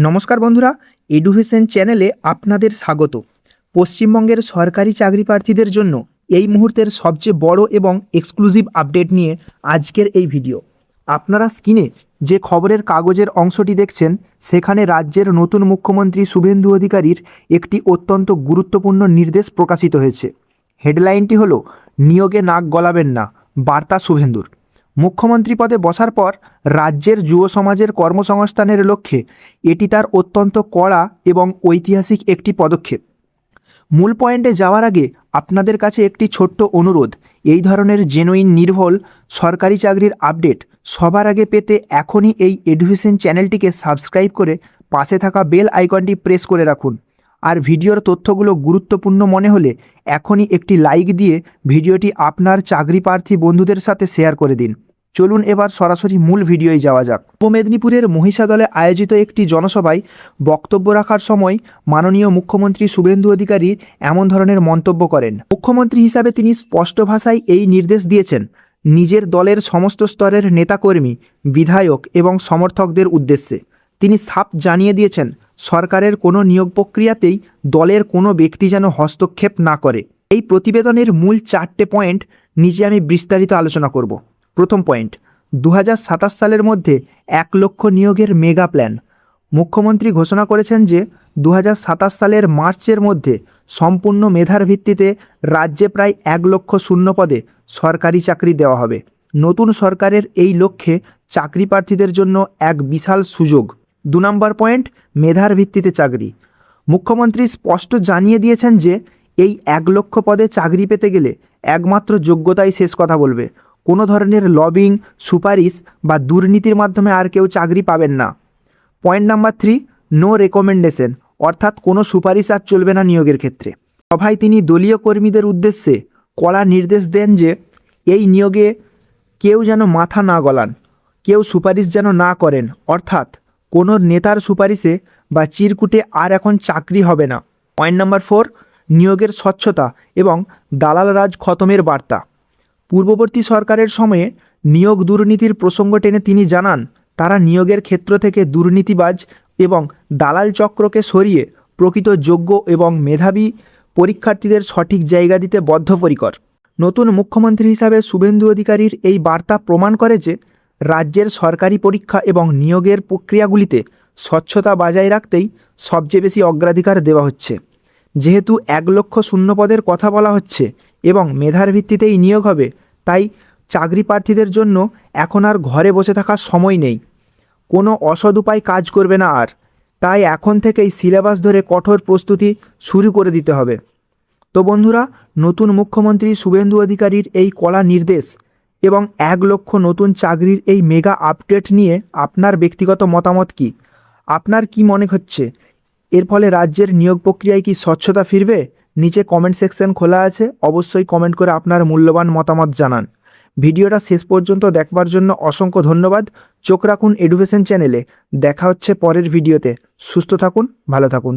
নমস্কার বন্ধুরা, এডুকেশন চ্যানেলে আপনাদের স্বাগত। পশ্চিমবঙ্গের সরকারি চাকরি প্রার্থীদের জন্য এই মুহূর্তের সবচেয়ে বড় এবং এক্সক্লুসিভ আপডেট নিয়ে আজকের এই ভিডিও। আপনারা স্ক্রিনে যে খবরের কাগজের অংশটি দেখছেন, সেখানে রাজ্যের নতুন মুখ্যমন্ত্রী শুভেন্দু অধিকারীর একটি অত্যন্ত গুরুত্বপূর্ণ নির্দেশ প্রকাশিত হয়েছে। হেডলাইনটি হলো, নিয়োগে নাক গলাবেন না, বার্তা শুভেন্দুর। মুখ্যমন্ত্রী পদে বসার পর রাজ্যের যুব সমাজের কর্মসংস্থানের লক্ষ্যে এটি তার অত্যন্ত কড়া এবং ঐতিহাসিক একটি পদক্ষেপ। মূল পয়েন্টে যাওয়ার আগে আপনাদের কাছে একটি ছোট্ট অনুরোধ, এই ধরনের জেনুইন নির্ভুল সরকারি চাকরির আপডেট সবার আগে পেতে এখনই এই এডুকেশন চ্যানেলটিকে সাবস্ক্রাইব করে পাশে থাকা বেল আইকনটি প্রেস করে রাখুন। আর ভিডিওর তথ্যগুলো গুরুত্বপূর্ণ মনে হলে এখনই একটি লাইক দিয়ে ভিডিওটি আপনার চাকরি প্রার্থী বন্ধুদের সাথে শেয়ার করে দিন। চলুন এবার সরাসরি মূল ভিডিওয় যাওয়া যাক। পূর্ব মেদিনীপুরের মহিষাদলে আয়োজিত একটি জনসভায় বক্তব্য রাখার সময় মাননীয় মুখ্যমন্ত্রী শুভেন্দু অধিকারী এমন ধরনের মন্তব্য করেন। মুখ্যমন্ত্রী হিসাবে তিনি স্পষ্ট ভাষায় এই নির্দেশ দিয়েছেন নিজের দলের সমস্ত স্তরের নেতাকর্মী, বিধায়ক এবং সমর্থকদের উদ্দেশ্যে। তিনি সাফ জানিয়ে দিয়েছেন, সরকারের কোনো নিয়োগ প্রক্রিয়াতেই দলের কোনো ব্যক্তি যেন হস্তক্ষেপ না করে। এই প্রতিবেদনের মূল 4টে পয়েন্ট নিচে আমি বিস্তারিত আলোচনা করব। প্রথম পয়েন্ট, 2027 সালের মধ্যে 1 লক্ষ নিয়োগের মেগা প্ল্যান। মুখ্যমন্ত্রী ঘোষণা করেছেন যে 2027 সালের মার্চের মধ্যে সম্পূর্ণ মেধার ভিত্তিতে রাজ্যে প্রায় 1 লক্ষ শূন্য পদে সরকারি চাকরি দেওয়া হবে। নতুন সরকারের এই লক্ষ্যে চাকরি প্রার্থীদের জন্য এক বিশাল সুযোগ। 2 নম্বর পয়েন্ট, মেধার ভিত্তিতে চাকরি। মুখ্যমন্ত্রী স্পষ্ট জানিয়ে দিয়েছেন যে এই 1 লক্ষ পদে চাকরি পেতে গেলে একমাত্র যোগ্যতাই শেষ কথা বলবে। কোনো ধরনের লবিং, সুপারিশ বা দুর্নীতির মাধ্যমে আর কেউ চাকরি পাবেন না। পয়েন্ট নাম্বার 3, নো রেকমেন্ডেশন, অর্থাৎ কোনো সুপারিশ আর চলবে না নিয়োগের ক্ষেত্রে। সভায় তিনি দলীয় কর্মীদের উদ্দেশ্যে কড়া নির্দেশ দেন যে এই নিয়োগে কেউ যেন মাথা না গলান, কেউ সুপারিশ যেন না করেন, অর্থাৎ কোনো নেতার সুপারিশে বা চিরকুটে আর এখন চাকরি হবে না। পয়েন্ট নাম্বার 4, নিয়োগের স্বচ্ছতা এবং দালাল রাজ খতমের বার্তা। পূর্ববর্তী সরকারের সময়ে নিয়োগ দুর্নীতির প্রসঙ্গ টেনে তিনি জানান, তারা নিয়োগের ক্ষেত্র থেকে দুর্নীতিবাজ এবং দালাল চক্রকে সরিয়ে প্রকৃত যোগ্য এবং মেধাবী পরীক্ষার্থীদের সঠিক জায়গা দিতে বদ্ধপরিকর। নতুন মুখ্যমন্ত্রী হিসাবে শুভেন্দু অধিকারীর এই বার্তা প্রমাণ করে যে রাজ্যের সরকারি পরীক্ষা এবং নিয়োগের প্রক্রিয়াগুলিতে স্বচ্ছতা বজায় রাখতেই সবচেয়ে বেশি অগ্রাধিকার দেওয়া হচ্ছে। যেহেতু 1 লক্ষ শূন্য পদের কথা বলা হচ্ছে এবং মেধার ভিত্তিতেই নিয়োগ হবে, তাই চাকরি প্রার্থীদের জন্য এখন আর ঘরে বসে থাকার সময় নেই। কোনো অসৎ উপায় কাজ করবে না আর। তাই এখন থেকেই সিলেবাস ধরে কঠোর প্রস্তুতি শুরু করে দিতে হবে। তো বন্ধুরা, নতুন মুখ্যমন্ত্রী শুভেন্দু অধিকারীর এই কড়া নির্দেশ এবং 1 লক্ষ নতুন চাকরির এই মেগা আপডেট নিয়ে আপনার ব্যক্তিগত মতামত কী? আপনার কি মনে হচ্ছে, এর ফলে রাজ্যের নিয়োগ প্রক্রিয়ায় কি স্বচ্ছতা ফিরবে? নিচে কমেন্ট সেকশন খোলা আছে, অবশ্যই কমেন্ট করে আপনার মূল্যবান মতামত জানান। ভিডিওটা শেষ পর্যন্ত দেখবার জন্য অসংখ্য ধন্যবাদ। চোখ রাখুন এডুকেশন চ্যানেলে। দেখা হচ্ছে পরের ভিডিওতে। সুস্থ থাকুন, ভালো থাকুন।